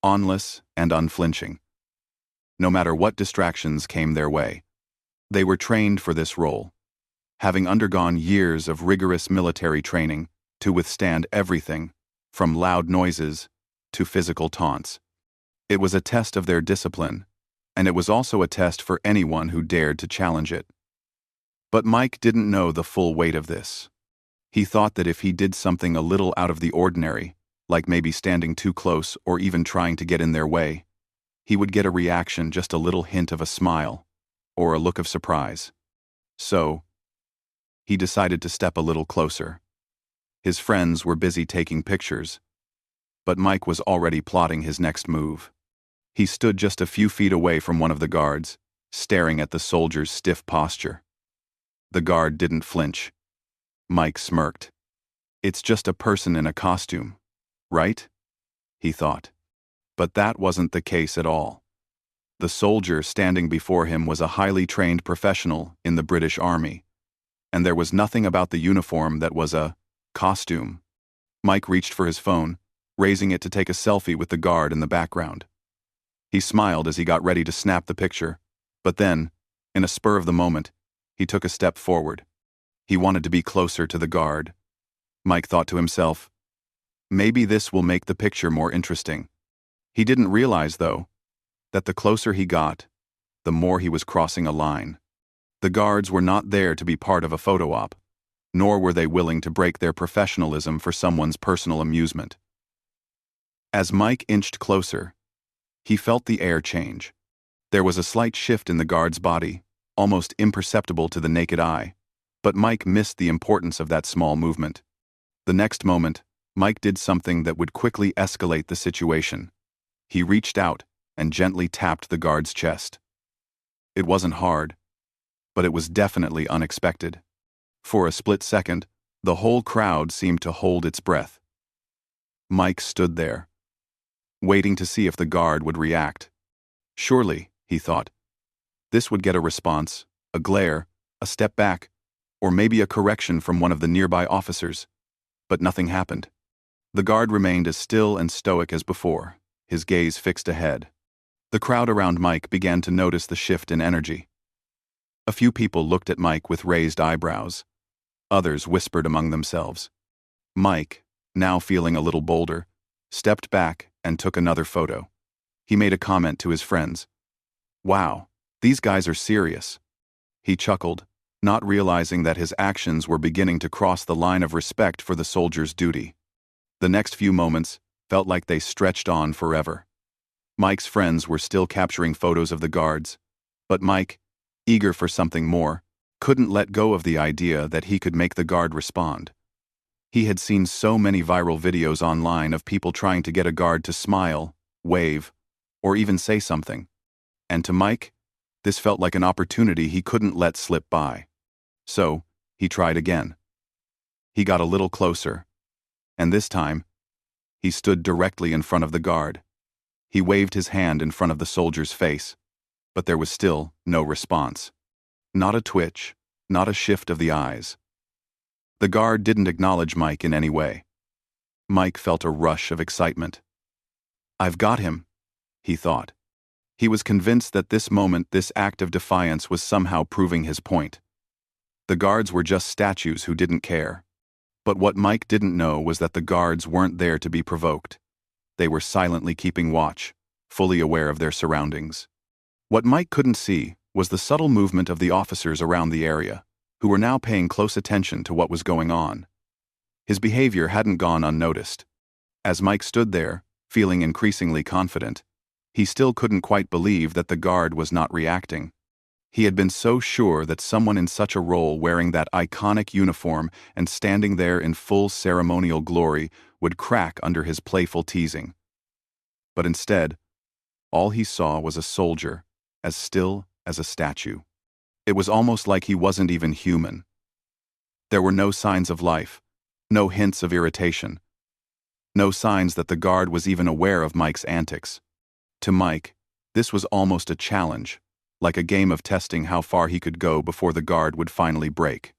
awnless and unflinching, no matter what distractions came their way. They were trained for this role, having undergone years of rigorous military training to withstand everything from loud noises to physical taunts. It was a test of their discipline, and it was also a test for anyone who dared to challenge it. But Mike didn't know the full weight of this. He thought that if he did something a little out of the ordinary, like maybe standing too close or even trying to get in their way, he would get a reaction, just a little hint of a smile or a look of surprise. So, he decided to step a little closer. His friends were busy taking pictures, but Mike was already plotting his next move. He stood just a few feet away from one of the guards, staring at the soldier's stiff posture. The guard didn't flinch. Mike smirked. "It's just a person in a costume, right?" he thought. But that wasn't the case at all. The soldier standing before him was a highly trained professional in the British Army, and there was nothing about the uniform that was a costume. Mike reached for his phone, raising it to take a selfie with the guard in the background. He smiled as he got ready to snap the picture, but then, in a spur of the moment, he took a step forward. He wanted to be closer to the guard. Mike thought to himself, maybe this will make the picture more interesting. He didn't realize, though, that the closer he got, the more he was crossing a line. The guards were not there to be part of a photo op, nor were they willing to break their professionalism for someone's personal amusement. As Mike inched closer, he felt the air change. There was a slight shift in the guard's body, almost imperceptible to the naked eye, but Mike missed the importance of that small movement. The next moment, Mike did something that would quickly escalate the situation. He reached out and gently tapped the guard's chest. It wasn't hard, but it was definitely unexpected. For a split second, the whole crowd seemed to hold its breath. Mike stood there, waiting to see if the guard would react. Surely, he thought, this would get a response, a glare, a step back, or maybe a correction from one of the nearby officers. But nothing happened. The guard remained as still and stoic as before, his gaze fixed ahead. The crowd around Mike began to notice the shift in energy. A few people looked at Mike with raised eyebrows. Others whispered among themselves. Mike, now feeling a little bolder, stepped back and took another photo. He made a comment to his friends. "Wow, these guys are serious." He chuckled, not realizing that his actions were beginning to cross the line of respect for the soldier's duty. The next few moments felt like they stretched on forever. Mike's friends were still capturing photos of the guards, but Mike, eager for something more, couldn't let go of the idea that he could make the guard respond. He had seen so many viral videos online of people trying to get a guard to smile, wave, or even say something. And to Mike, this felt like an opportunity he couldn't let slip by. So, he tried again. He got a little closer, and this time, he stood directly in front of the guard. He waved his hand in front of the soldier's face, but there was still no response. Not a twitch, not a shift of the eyes. The guard didn't acknowledge Mike in any way. Mike felt a rush of excitement. "I've got him," he thought. He was convinced that this moment, this act of defiance, was somehow proving his point. The guards were just statues who didn't care. But what Mike didn't know was that the guards weren't there to be provoked. They were silently keeping watch, fully aware of their surroundings. What Mike couldn't see was the subtle movement of the officers around the area, who were now paying close attention to what was going on. His behavior hadn't gone unnoticed. As Mike stood there, feeling increasingly confident, he still couldn't quite believe that the guard was not reacting. He had been so sure that someone in such a role, wearing that iconic uniform and standing there in full ceremonial glory, would crack under his playful teasing. But instead, all he saw was a soldier, as still as a statue. It was almost like he wasn't even human. There were no signs of life, no hints of irritation, no signs that the guard was even aware of Mike's antics. To Mike, this was almost a challenge, like a game of testing how far he could go before the guard would finally break.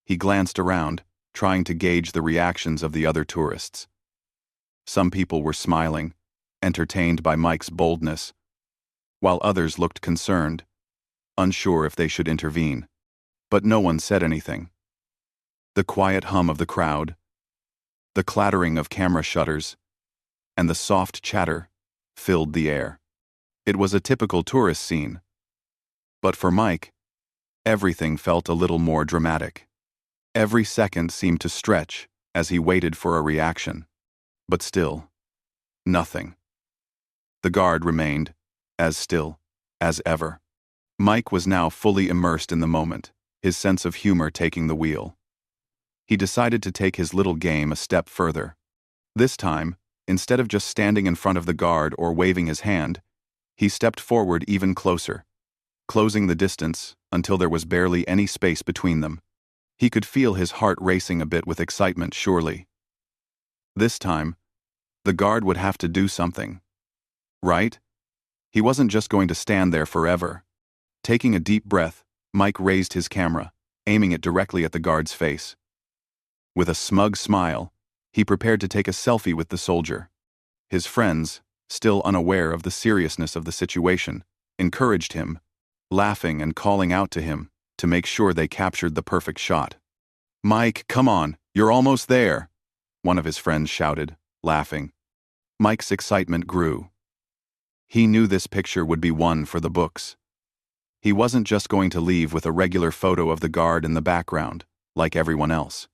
He glanced around, trying to gauge the reactions of the other tourists. Some people were smiling, entertained by Mike's boldness, while others looked concerned, unsure if they should intervene. But no one said anything. The quiet hum of the crowd, the clattering of camera shutters, and the soft chatter filled the air. It was a typical tourist scene. But for Mike, everything felt a little more dramatic. Every second seemed to stretch as he waited for a reaction. But still, nothing. The guard remained as still as ever. Mike was now fully immersed in the moment, his sense of humor taking the wheel. He decided to take his little game a step further. This time, instead of just standing in front of the guard or waving his hand, he stepped forward even closer, closing the distance until there was barely any space between them. He could feel his heart racing a bit with excitement, surely. This time, the guard would have to do something. Right? He wasn't just going to stand there forever. Taking a deep breath, Mike raised his camera, aiming it directly at the guard's face. With a smug smile, he prepared to take a selfie with the soldier. His friends, still unaware of the seriousness of the situation, encouraged him, laughing and calling out to him to make sure they captured the perfect shot. "Mike, come on, you're almost there," one of his friends shouted, laughing. Mike's excitement grew. He knew this picture would be one for the books. He wasn't just going to leave with a regular photo of the guard in the background, like everyone else.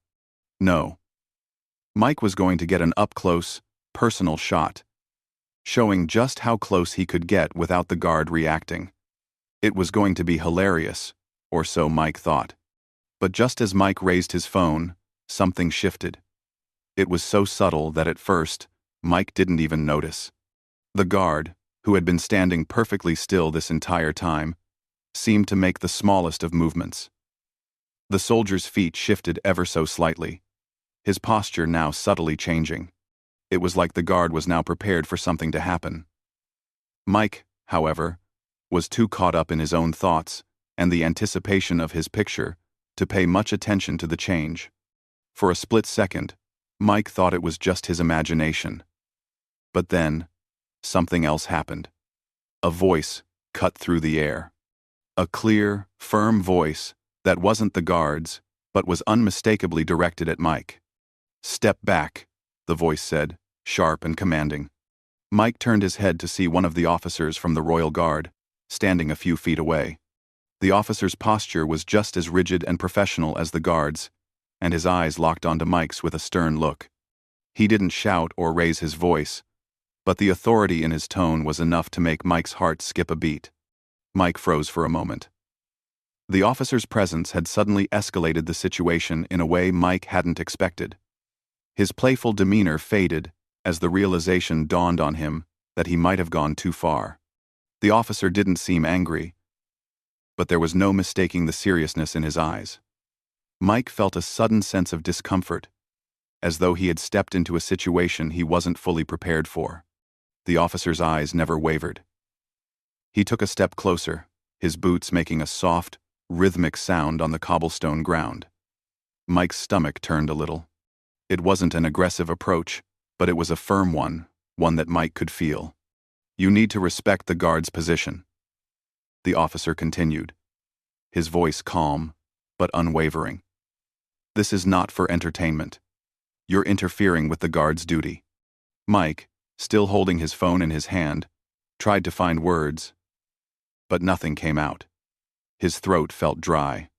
No. Mike was going to get an up-close, personal shot, showing just how close he could get without the guard reacting. It was going to be hilarious, or so Mike thought. But just as Mike raised his phone, something shifted. It was so subtle that at first, Mike didn't even notice. The guard, who had been standing perfectly still this entire time, seemed to make the smallest of movements. The soldier's feet shifted ever so slightly, his posture now subtly changing. It was like the guard was now prepared for something to happen. Mike, however, was too caught up in his own thoughts and the anticipation of his picture to pay much attention to the change. For a split second, Mike thought it was just his imagination. But then, something else happened. A voice cut through the air. A clear, firm voice that wasn't the guard's, but was unmistakably directed at Mike. "Step back," the voice said, sharp and commanding. Mike turned his head to see one of the officers from the Royal Guard, standing a few feet away. The officer's posture was just as rigid and professional as the guard's, and his eyes locked onto Mike's with a stern look. He didn't shout or raise his voice, but the authority in his tone was enough to make Mike's heart skip a beat. Mike froze for a moment. The officer's presence had suddenly escalated the situation in a way Mike hadn't expected. His playful demeanor faded as the realization dawned on him that he might have gone too far. The officer didn't seem angry, but there was no mistaking the seriousness in his eyes. Mike felt a sudden sense of discomfort, as though he had stepped into a situation he wasn't fully prepared for. The officer's eyes never wavered. He took a step closer, his boots making a soft, rhythmic sound on the cobblestone ground. Mike's stomach turned a little. It wasn't an aggressive approach, but it was a firm one that Mike could feel. "You need to respect the guard's position," the officer continued, his voice calm but unwavering. "This is not for entertainment. You're interfering with the guard's duty." Mike, still holding his phone in his hand, tried to find words, but nothing came out. His throat felt dry.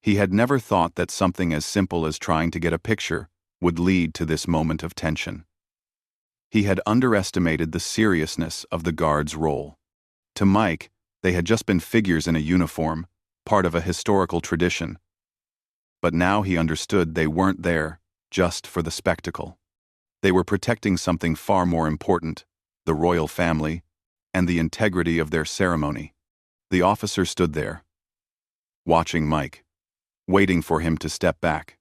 He had never thought that something as simple as trying to get a picture would lead to this moment of tension. He had underestimated the seriousness of the guard's role. To Mike, they had just been figures in a uniform, part of a historical tradition. But now he understood they weren't there just for the spectacle. They were protecting something far more important, the royal family, and the integrity of their ceremony. The officer stood there, watching Mike, waiting for him to step back.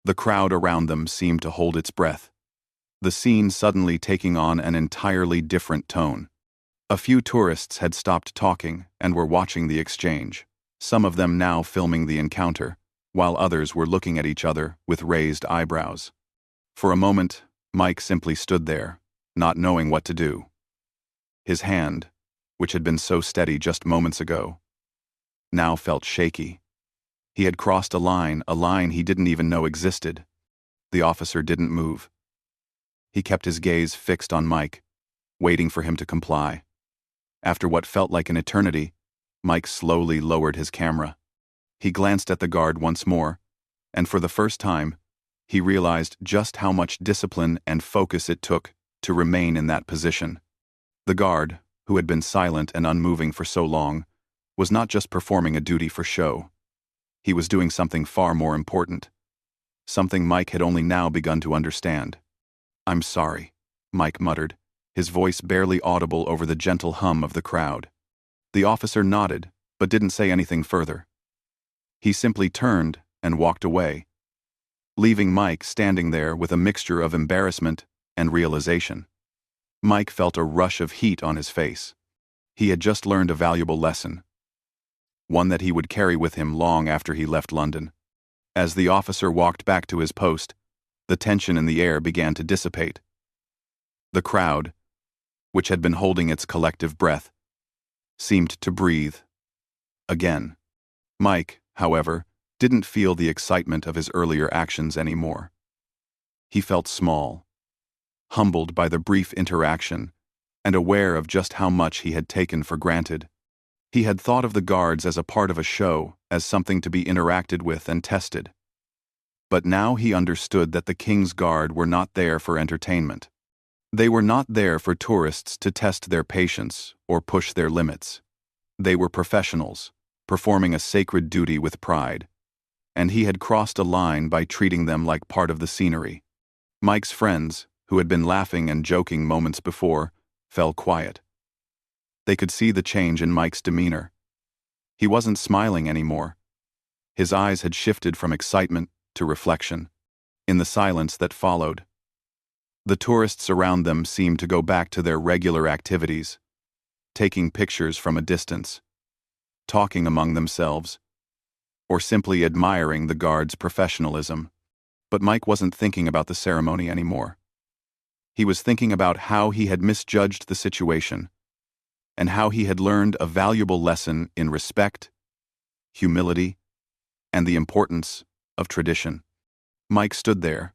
The crowd around them seemed to hold its breath, the scene suddenly taking on an entirely different tone. A few tourists had stopped talking and were watching the exchange, some of them now filming the encounter, while others were looking at each other with raised eyebrows. For a moment, Mike simply stood there, not knowing what to do. His hand, which had been so steady just moments ago, now felt shaky. He had crossed a line he didn't even know existed. The officer didn't move. He kept his gaze fixed on Mike, waiting for him to comply. After what felt like an eternity, Mike slowly lowered his camera. He glanced at the guard once more, and for the first time, he realized just how much discipline and focus it took to remain in that position. The guard, who had been silent and unmoving for so long, was not just performing a duty for show. He was doing something far more important. Something Mike had only now begun to understand. "I'm sorry," Mike muttered, his voice barely audible over the gentle hum of the crowd. The officer nodded, but didn't say anything further. He simply turned and walked away, leaving Mike standing there with a mixture of embarrassment and realization. Mike felt a rush of heat on his face. He had just learned a valuable lesson, one that he would carry with him long after he left London. As the officer walked back to his post, the tension in the air began to dissipate. The crowd, which had been holding its collective breath, seemed to breathe again. Mike, however, didn't feel the excitement of his earlier actions anymore. He felt small, humbled by the brief interaction, and aware of just how much he had taken for granted. He had thought of the guards as a part of a show, as something to be interacted with and tested. But now he understood that the King's Guard were not there for entertainment. They were not there for tourists to test their patience or push their limits. They were professionals, performing a sacred duty with pride, and he had crossed a line by treating them like part of the scenery. Mike's friends, who had been laughing and joking moments before, fell quiet. They could see the change in Mike's demeanor. He wasn't smiling anymore. His eyes had shifted from excitement to reflection. In the silence that followed, the tourists around them seemed to go back to their regular activities, taking pictures from a distance, talking among themselves, or simply admiring the guard's professionalism. But Mike wasn't thinking about the ceremony anymore. He was thinking about how he had misjudged the situation, and how he had learned a valuable lesson in respect, humility, and the importance of tradition. Mike stood there,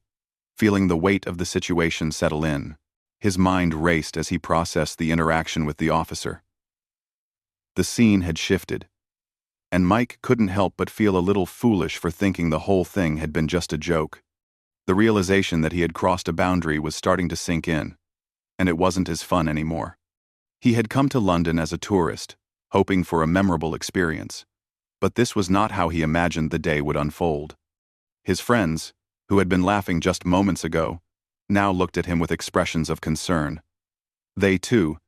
feeling the weight of the situation settle in. His mind raced as he processed the interaction with the officer. The scene had shifted, and Mike couldn't help but feel a little foolish for thinking the whole thing had been just a joke. The realization that he had crossed a boundary was starting to sink in, and it wasn't as fun anymore. He had come to London as a tourist, hoping for a memorable experience, but this was not how he imagined the day would unfold. His friends, who had been laughing just moments ago, now looked at him with expressions of concern. They, too,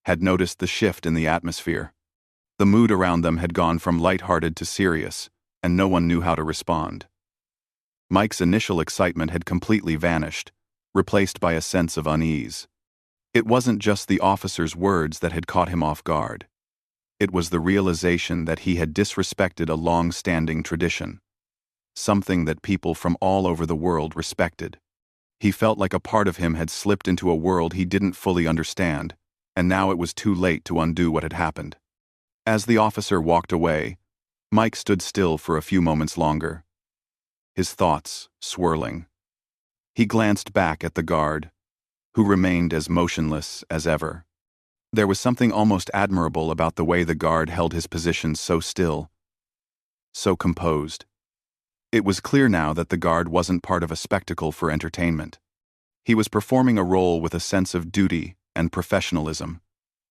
had noticed the shift in the atmosphere. The mood around them had gone from lighthearted to serious, and no one knew how to respond. Mike's initial excitement had completely vanished, replaced by a sense of unease. It wasn't just the officer's words that had caught him off guard. It was the realization that he had disrespected a long-standing tradition, something that people from all over the world respected. He felt like a part of him had slipped into a world he didn't fully understand, and now it was too late to undo what had happened. As the officer walked away, Mike stood still for a few moments longer, his thoughts swirling. He glanced back at the guard, who remained as motionless as ever. There was something almost admirable about the way the guard held his position so still, so composed. It was clear now that the guard wasn't part of a spectacle for entertainment. He was performing a role with a sense of duty and professionalism,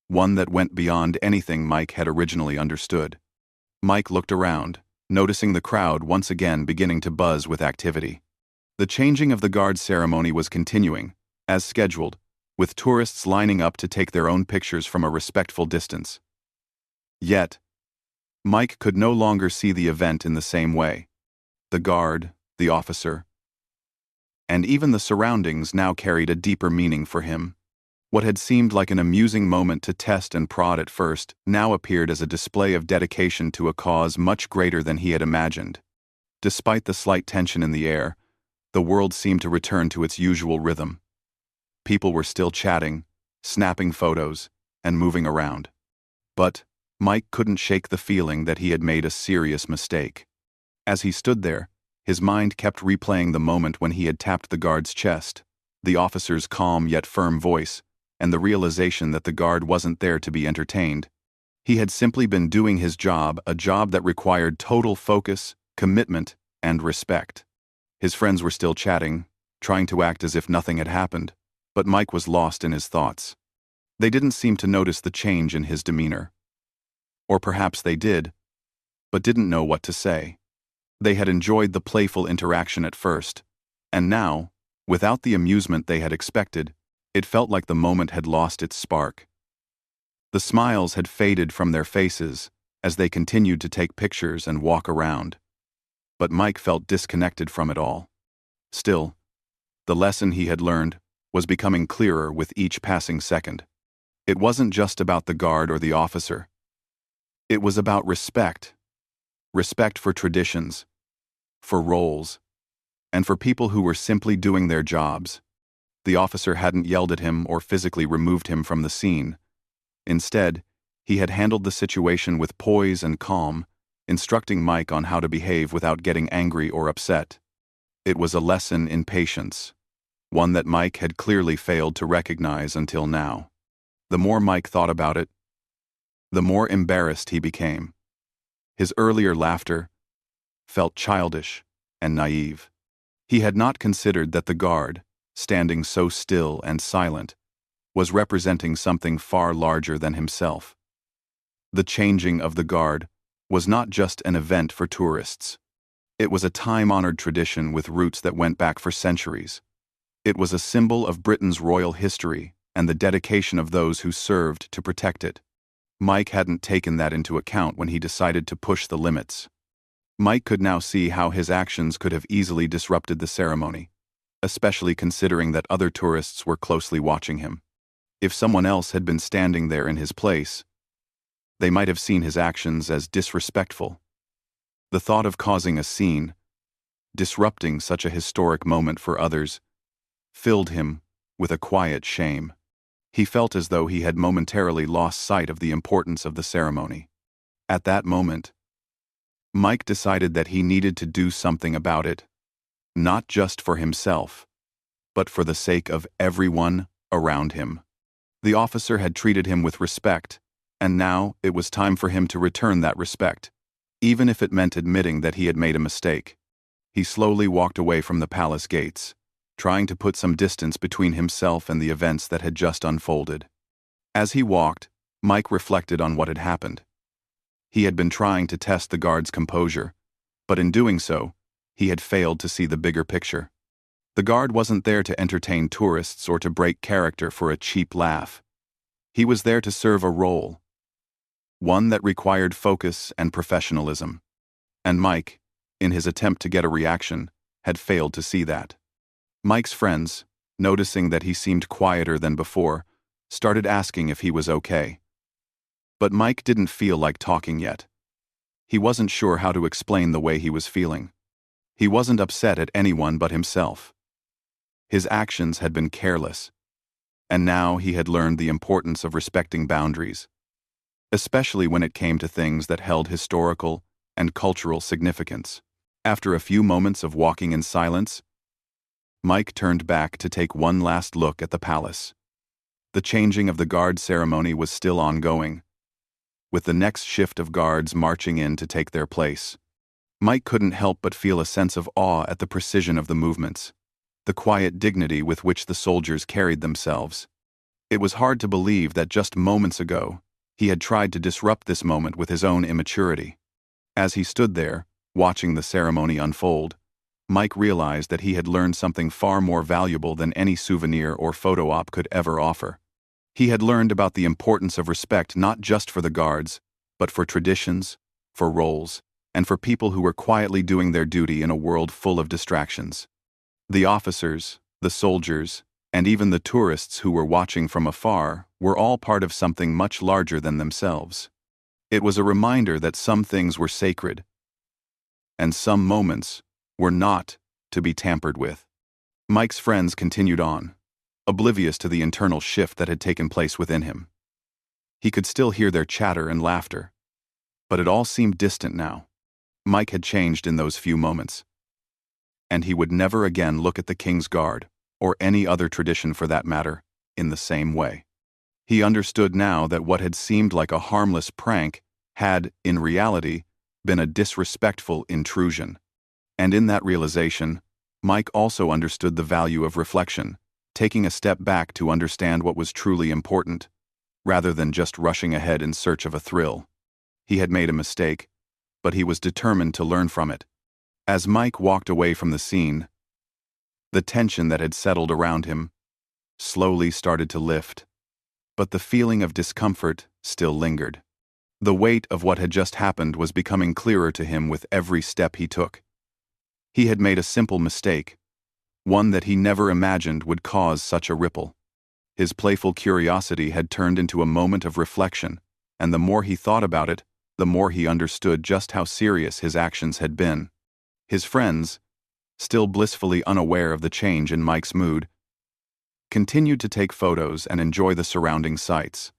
one that went beyond anything Mike had originally understood. Mike looked around, noticing the crowd once again beginning to buzz with activity. The changing of the guard ceremony was continuing, as scheduled, with tourists lining up to take their own pictures from a respectful distance. Yet, Mike could no longer see the event in the same way. The guard, the officer, and even the surroundings now carried a deeper meaning for him. What had seemed like an amusing moment to test and prod at first now appeared as a display of dedication to a cause much greater than he had imagined. Despite the slight tension in the air, the world seemed to return to its usual rhythm. People were still chatting, snapping photos, and moving around. But Mike couldn't shake the feeling that he had made a serious mistake. As he stood there, his mind kept replaying the moment when he had tapped the guard's chest, the officer's calm yet firm voice, and the realization that the guard wasn't there to be entertained. He had simply been doing his job, a job that required total focus, commitment, and respect. His friends were still chatting, trying to act as if nothing had happened, but Mike was lost in his thoughts. They didn't seem to notice the change in his demeanor. Or perhaps they did, but didn't know what to say. They had enjoyed the playful interaction at first, and now, without the amusement they had expected, it felt like the moment had lost its spark. The smiles had faded from their faces as they continued to take pictures and walk around. But Mike felt disconnected from it all. Still, the lesson he had learned was becoming clearer with each passing second. It wasn't just about the guard or the officer. It was about respect. Respect for traditions, for roles, and for people who were simply doing their jobs. The officer hadn't yelled at him or physically removed him from the scene. Instead, he had handled the situation with poise and calm, instructing Mike on how to behave without getting angry or upset. It was a lesson in patience, one that Mike had clearly failed to recognize until now. The more Mike thought about it, the more embarrassed he became. His earlier laughter felt childish and naive. He had not considered that the guard, standing so still and silent, was representing something far larger than himself. The changing of the guard was not just an event for tourists. It was a time-honored tradition with roots that went back for centuries. It was a symbol of Britain's royal history and the dedication of those who served to protect it. Mike hadn't taken that into account when he decided to push the limits. Mike could now see how his actions could have easily disrupted the ceremony, especially considering that other tourists were closely watching him. If someone else had been standing there in his place, they might have seen his actions as disrespectful. The thought of causing a scene, disrupting such a historic moment for others, filled him with a quiet shame. He felt as though he had momentarily lost sight of the importance of the ceremony. At that moment, Mike decided that he needed to do something about it, not just for himself, but for the sake of everyone around him. The officer had treated him with respect, and now it was time for him to return that respect, even if it meant admitting that he had made a mistake. He slowly walked away from the palace gates, trying to put some distance between himself and the events that had just unfolded. As he walked, Mike reflected on what had happened. He had been trying to test the guard's composure, but in doing so, he had failed to see the bigger picture. The guard wasn't there to entertain tourists or to break character for a cheap laugh. He was there to serve a role, one that required focus and professionalism. And Mike, in his attempt to get a reaction, had failed to see that. Mike's friends, noticing that he seemed quieter than before, started asking if he was okay. But Mike didn't feel like talking yet. He wasn't sure how to explain the way he was feeling. He wasn't upset at anyone but himself. His actions had been careless, and now he had learned the importance of respecting boundaries, especially when it came to things that held historical and cultural significance. After a few moments of walking in silence, Mike turned back to take one last look at the palace. The changing of the guard ceremony was still ongoing, with the next shift of guards marching in to take their place. Mike couldn't help but feel a sense of awe at the precision of the movements, the quiet dignity with which the soldiers carried themselves. It was hard to believe that just moments ago, he had tried to disrupt this moment with his own immaturity. As he stood there, watching the ceremony unfold, Mike realized that he had learned something far more valuable than any souvenir or photo op could ever offer. He had learned about the importance of respect not just for the guards, but for traditions, for roles, and for people who were quietly doing their duty in a world full of distractions. The officers, the soldiers, and even the tourists who were watching from afar were all part of something much larger than themselves. It was a reminder that some things were sacred, and some moments were not to be tampered with. Mike's friends continued on, oblivious to the internal shift that had taken place within him. He could still hear their chatter and laughter. But it all seemed distant now. Mike had changed in those few moments. And he would never again look at the King's Guard, or any other tradition for that matter, in the same way. He understood now that what had seemed like a harmless prank had, in reality, been a disrespectful intrusion. And in that realization, Mike also understood the value of reflection, taking a step back to understand what was truly important, rather than just rushing ahead in search of a thrill. He had made a mistake, but he was determined to learn from it. As Mike walked away from the scene, the tension that had settled around him slowly started to lift, but the feeling of discomfort still lingered. The weight of what had just happened was becoming clearer to him with every step he took. He had made a simple mistake, one that he never imagined would cause such a ripple. His playful curiosity had turned into a moment of reflection, and the more he thought about it, the more he understood just how serious his actions had been. His friends, still blissfully unaware of the change in Mike's mood, continued to take photos and enjoy the surrounding sights.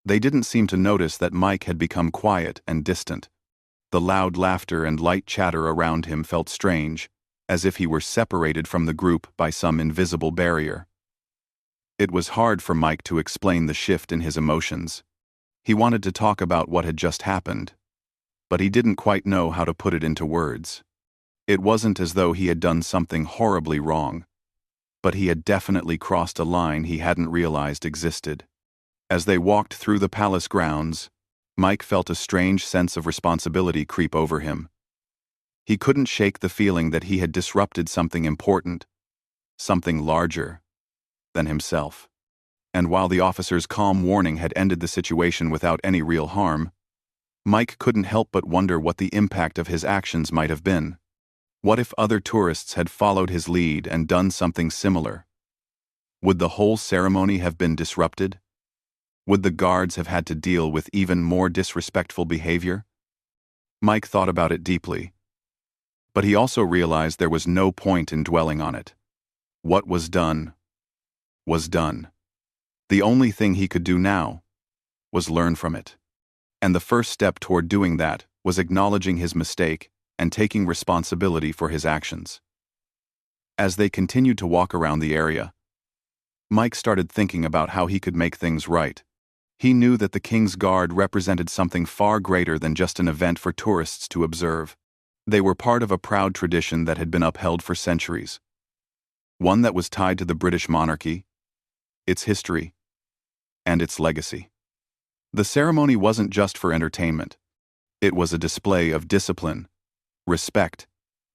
They didn't seem to notice that Mike had become quiet and distant. The loud laughter and light chatter around him felt strange, as if he were separated from the group by some invisible barrier. It was hard for Mike to explain the shift in his emotions. He wanted to talk about what had just happened, but he didn't quite know how to put it into words. It wasn't as though he had done something horribly wrong, but he had definitely crossed a line he hadn't realized existed. As they walked through the palace grounds, Mike felt a strange sense of responsibility creep over him. He couldn't shake the feeling that he had disrupted something important, something larger than himself. And while the officer's calm warning had ended the situation without any real harm, Mike couldn't help but wonder what the impact of his actions might have been. What if other tourists had followed his lead and done something similar? Would the whole ceremony have been disrupted? Would the guards have had to deal with even more disrespectful behavior? Mike thought about it deeply, but he also realized there was no point in dwelling on it. What was done was done. The only thing he could do now was learn from it. And the first step toward doing that was acknowledging his mistake and taking responsibility for his actions. As they continued to walk around the area, Mike started thinking about how he could make things right. He knew that the King's Guard represented something far greater than just an event for tourists to observe. They were part of a proud tradition that had been upheld for centuries. One that was tied to the British monarchy, its history, and its legacy. The ceremony wasn't just for entertainment. It was a display of discipline, respect,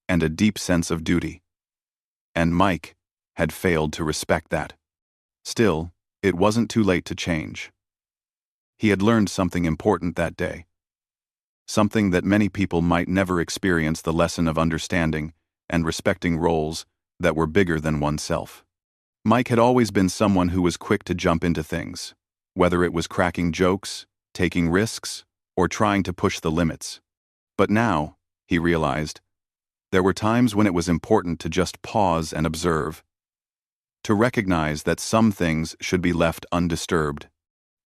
and a deep sense of duty. And Mike had failed to respect that. Still, it wasn't too late to change. He had learned something important that day. Something that many people might never experience: the lesson of understanding and respecting roles that were bigger than oneself. Mike had always been someone who was quick to jump into things, whether it was cracking jokes, taking risks, or trying to push the limits. But now, he realized, there were times when it was important to just pause and observe, to recognize that some things should be left undisturbed.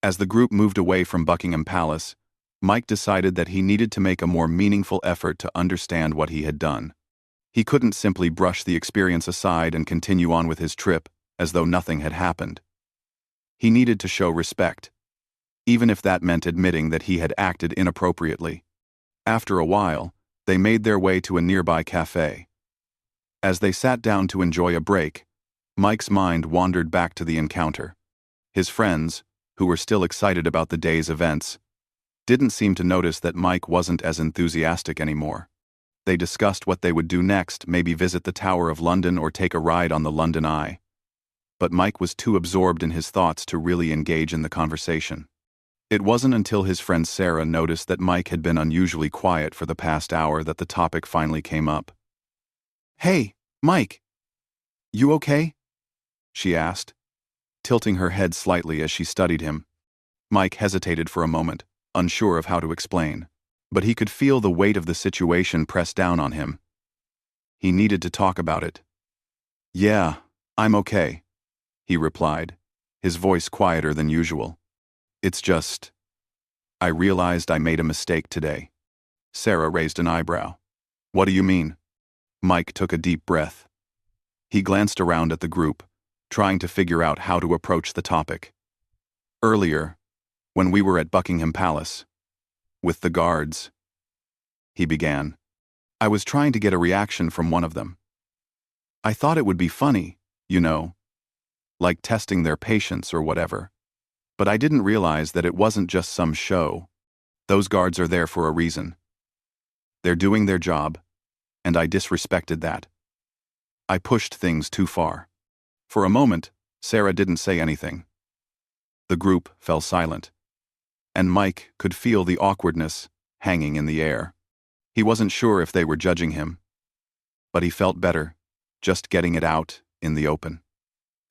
As the group moved away from Buckingham Palace, Mike decided that he needed to make a more meaningful effort to understand what he had done. He couldn't simply brush the experience aside and continue on with his trip as though nothing had happened. He needed to show respect, even if that meant admitting that he had acted inappropriately. After a while, they made their way to a nearby cafe. As they sat down to enjoy a break, Mike's mind wandered back to the encounter. His friends, who were still excited about the day's events, didn't seem to notice that Mike wasn't as enthusiastic anymore. They discussed what they would do next, maybe visit the Tower of London or take a ride on the London Eye. But Mike was too absorbed in his thoughts to really engage in the conversation. It wasn't until his friend Sarah noticed that Mike had been unusually quiet for the past hour that the topic finally came up. "Hey, Mike. You okay?" she asked, tilting her head slightly as she studied him. Mike hesitated for a moment, unsure of how to explain, but he could feel the weight of the situation press down on him. He needed to talk about it. "Yeah, I'm okay," he replied, his voice quieter than usual. It's just, I realized I made a mistake today. Sarah raised an eyebrow. What do you mean? Mike took a deep breath. He glanced around at the group, trying to figure out how to approach the topic. Earlier, when we were at Buckingham Palace, with the guards, he began. I was trying to get a reaction from one of them. I thought it would be funny, you know, like testing their patience or whatever. But I didn't realize that it wasn't just some show. Those guards are there for a reason. They're doing their job, and I disrespected that. I pushed things too far. For a moment, Sarah didn't say anything. The group fell silent, and Mike could feel the awkwardness hanging in the air. He wasn't sure if they were judging him, but he felt better just getting it out in the open.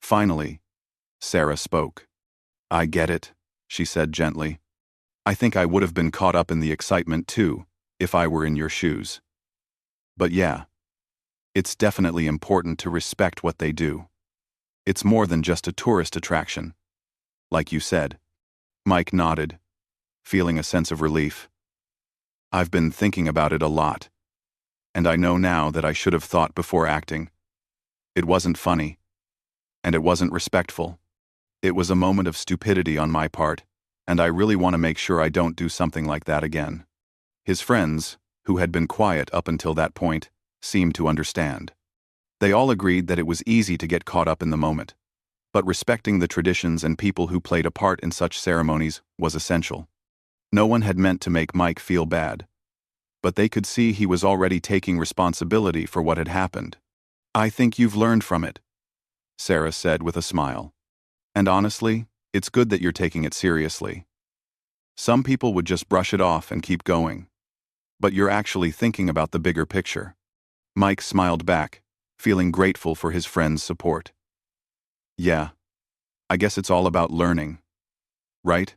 Finally, Sarah spoke. I get it, she said gently. I think I would have been caught up in the excitement too, if I were in your shoes. But yeah, it's definitely important to respect what they do. It's more than just a tourist attraction, like you said. Mike nodded, feeling a sense of relief. I've been thinking about it a lot, and I know now that I should have thought before acting. It wasn't funny, and it wasn't respectful. It was a moment of stupidity on my part, and I really want to make sure I don't do something like that again. His friends, who had been quiet up until that point, seemed to understand. They all agreed that it was easy to get caught up in the moment, but respecting the traditions and people who played a part in such ceremonies was essential. No one had meant to make Mike feel bad, but they could see he was already taking responsibility for what had happened. I think you've learned from it, Sarah said with a smile. And honestly, it's good that you're taking it seriously. Some people would just brush it off and keep going. But you're actually thinking about the bigger picture. Mike smiled back, feeling grateful for his friend's support. Yeah, I guess it's all about learning, right?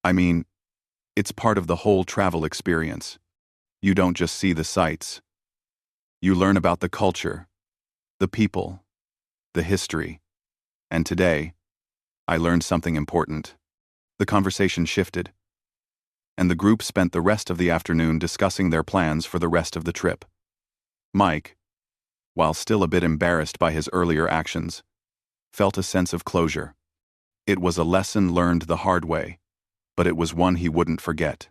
I mean, it's part of the whole travel experience. You don't just see the sights. You learn about the culture, the people, the history. And today, I learned something important. The conversation shifted, and the group spent the rest of the afternoon discussing their plans for the rest of the trip. Mike, while still a bit embarrassed by his earlier actions, felt a sense of closure. It was a lesson learned the hard way, but it was one he wouldn't forget.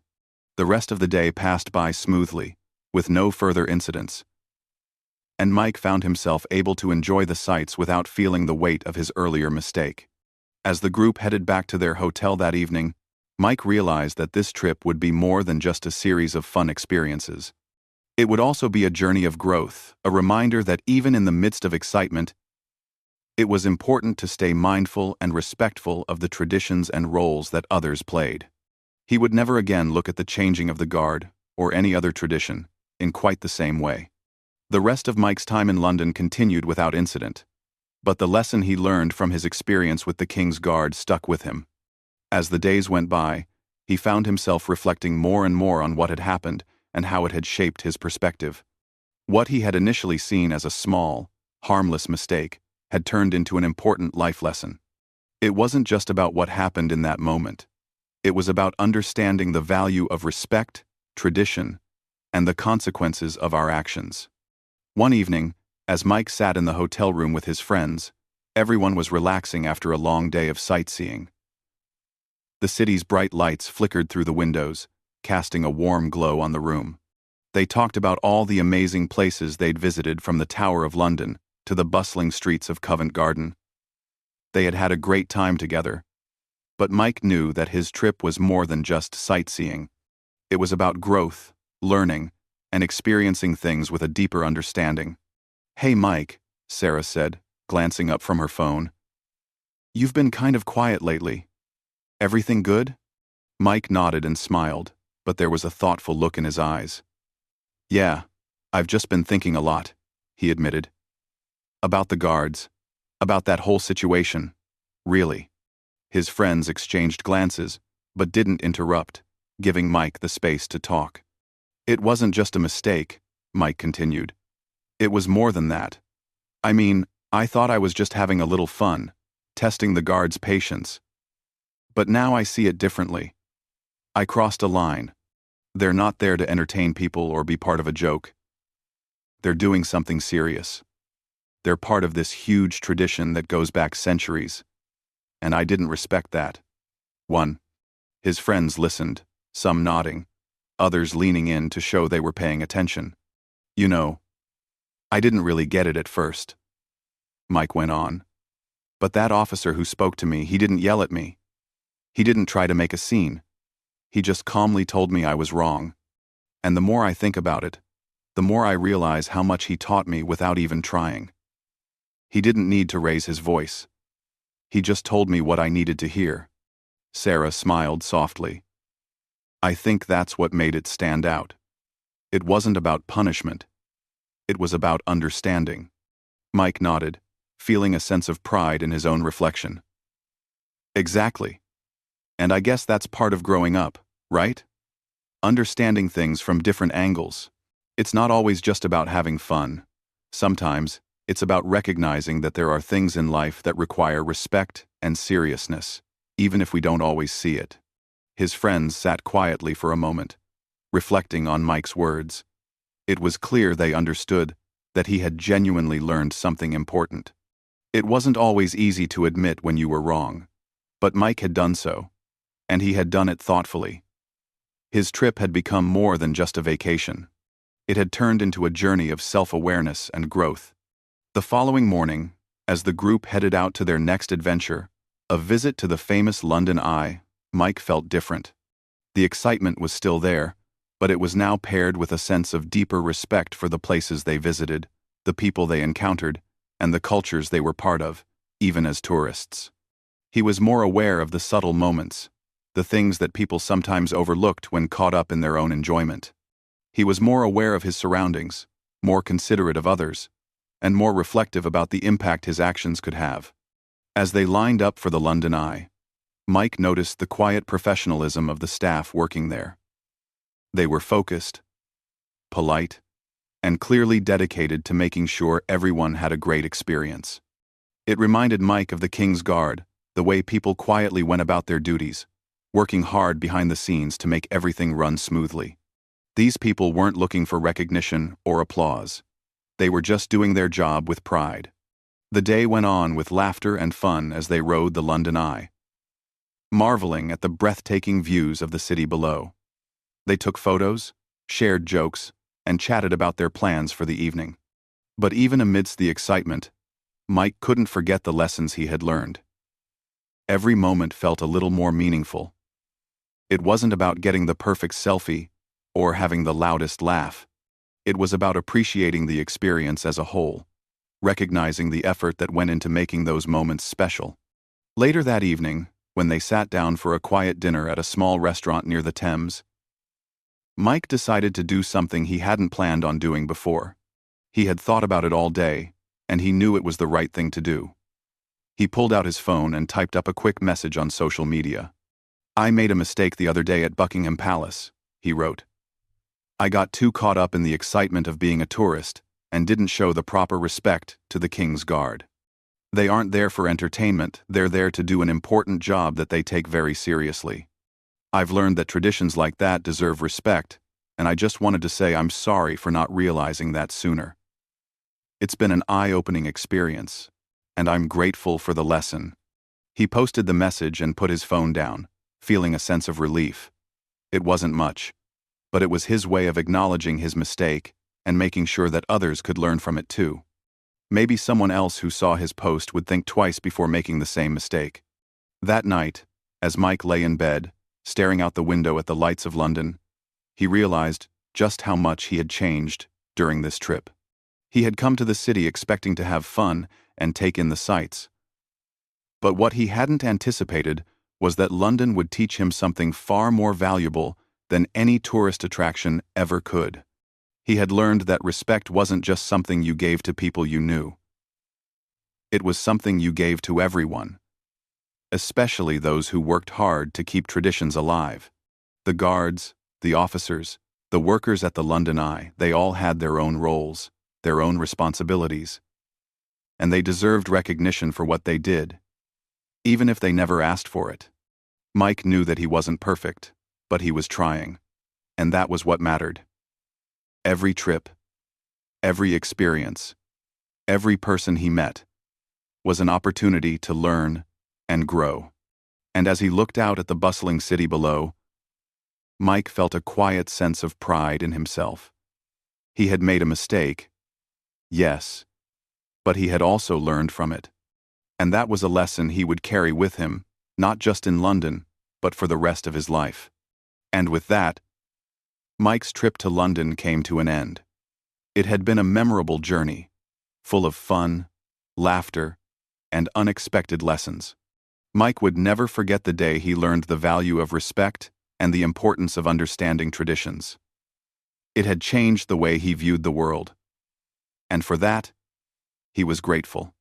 The rest of the day passed by smoothly, with no further incidents, and Mike found himself able to enjoy the sights without feeling the weight of his earlier mistake. As the group headed back to their hotel that evening, Mike realized that this trip would be more than just a series of fun experiences. It would also be a journey of growth, a reminder that even in the midst of excitement, it was important to stay mindful and respectful of the traditions and roles that others played. He would never again look at the changing of the guard, or any other tradition, in quite the same way. The rest of Mike's time in London continued without incident, but the lesson he learned from his experience with the King's Guard stuck with him. As the days went by, he found himself reflecting more and more on what had happened and how it had shaped his perspective. What he had initially seen as a small, harmless mistake had turned into an important life lesson. It wasn't just about what happened in that moment. It was about understanding the value of respect, tradition, and the consequences of our actions. One evening, as Mike sat in the hotel room with his friends, everyone was relaxing after a long day of sightseeing. The city's bright lights flickered through the windows, casting a warm glow on the room. They talked about all the amazing places they'd visited, from the Tower of London to the bustling streets of Covent Garden. They had had a great time together, but Mike knew that his trip was more than just sightseeing. It was about growth, learning, and experiencing things with a deeper understanding. Hey Mike, Sarah said, glancing up from her phone. You've been kind of quiet lately. Everything good? Mike nodded and smiled, but there was a thoughtful look in his eyes. Yeah, I've just been thinking a lot, he admitted. About the guards, about that whole situation, really. His friends exchanged glances, but didn't interrupt, giving Mike the space to talk. It wasn't just a mistake, Mike continued. It was more than that. I mean, I thought I was just having a little fun, testing the guards' patience. But now I see it differently. I crossed a line. They're not there to entertain people or be part of a joke. They're doing something serious. They're part of this huge tradition that goes back centuries. And I didn't respect that. 1. His friends listened, some nodding, others leaning in to show they were paying attention. You know, I didn't really get it at first. Mike went on. But that officer who spoke to me, he didn't yell at me. He didn't try to make a scene. He just calmly told me I was wrong. And the more I think about it, the more I realize how much he taught me without even trying. He didn't need to raise his voice. He just told me what I needed to hear. Sarah smiled softly. I think that's what made it stand out. It wasn't about punishment. It was about understanding. Mike nodded, feeling a sense of pride in his own reflection. Exactly. And I guess that's part of growing up, right? Understanding things from different angles. It's not always just about having fun. Sometimes, it's about recognizing that there are things in life that require respect and seriousness, even if we don't always see it. His friends sat quietly for a moment, reflecting on Mike's words. It was clear they understood that he had genuinely learned something important. It wasn't always easy to admit when you were wrong, but Mike had done so, and he had done it thoughtfully. His trip had become more than just a vacation. It had turned into a journey of self-awareness and growth. The following morning, as the group headed out to their next adventure, a visit to the famous London Eye, Mike felt different. The excitement was still there, but it was now paired with a sense of deeper respect for the places they visited, the people they encountered, and the cultures they were part of, even as tourists. He was more aware of the subtle moments, the things that people sometimes overlooked when caught up in their own enjoyment. He was more aware of his surroundings, more considerate of others, and more reflective about the impact his actions could have. As they lined up for the London Eye, Mike noticed the quiet professionalism of the staff working there. They were focused, polite, and clearly dedicated to making sure everyone had a great experience. It reminded Mike of the King's Guard, the way people quietly went about their duties, working hard behind the scenes to make everything run smoothly. These people weren't looking for recognition or applause. They were just doing their job with pride. The day went on with laughter and fun as they rode the London Eye, marveling at the breathtaking views of the city below. They took photos, shared jokes, and chatted about their plans for the evening. But even amidst the excitement, Mike couldn't forget the lessons he had learned. Every moment felt a little more meaningful. It wasn't about getting the perfect selfie or having the loudest laugh. It was about appreciating the experience as a whole, recognizing the effort that went into making those moments special. Later that evening, when they sat down for a quiet dinner at a small restaurant near the Thames, Mike decided to do something he hadn't planned on doing before. He had thought about it all day, and he knew it was the right thing to do. He pulled out his phone and typed up a quick message on social media. "I made a mistake the other day at Buckingham Palace," he wrote. "I got too caught up in the excitement of being a tourist and didn't show the proper respect to the King's Guard. They aren't there for entertainment, they're there to do an important job that they take very seriously. I've learned that traditions like that deserve respect, and I just wanted to say I'm sorry for not realizing that sooner. It's been an eye-opening experience, and I'm grateful for the lesson." He posted the message and put his phone down, feeling a sense of relief. It wasn't much, but it was his way of acknowledging his mistake and making sure that others could learn from it too. Maybe someone else who saw his post would think twice before making the same mistake. That night, as Mike lay in bed, staring out the window at the lights of London, he realized just how much he had changed during this trip. He had come to the city expecting to have fun and take in the sights. But what he hadn't anticipated was that London would teach him something far more valuable than any tourist attraction ever could. He had learned that respect wasn't just something you gave to people you knew. It was something you gave to everyone, especially those who worked hard to keep traditions alive. The guards, the officers, the workers at the London Eye, they all had their own roles, their own responsibilities. And they deserved recognition for what they did, even if they never asked for it. Mike knew that he wasn't perfect, but he was trying, and that was what mattered. Every trip, every experience, every person he met was an opportunity to learn and grow. And as he looked out at the bustling city below, Mike felt a quiet sense of pride in himself. He had made a mistake, yes, but he had also learned from it. And that was a lesson he would carry with him, not just in London, but for the rest of his life. And with that, Mike's trip to London came to an end. It had been a memorable journey, full of fun, laughter, and unexpected lessons. Mike would never forget the day he learned the value of respect and the importance of understanding traditions. It had changed the way he viewed the world. And for that, he was grateful.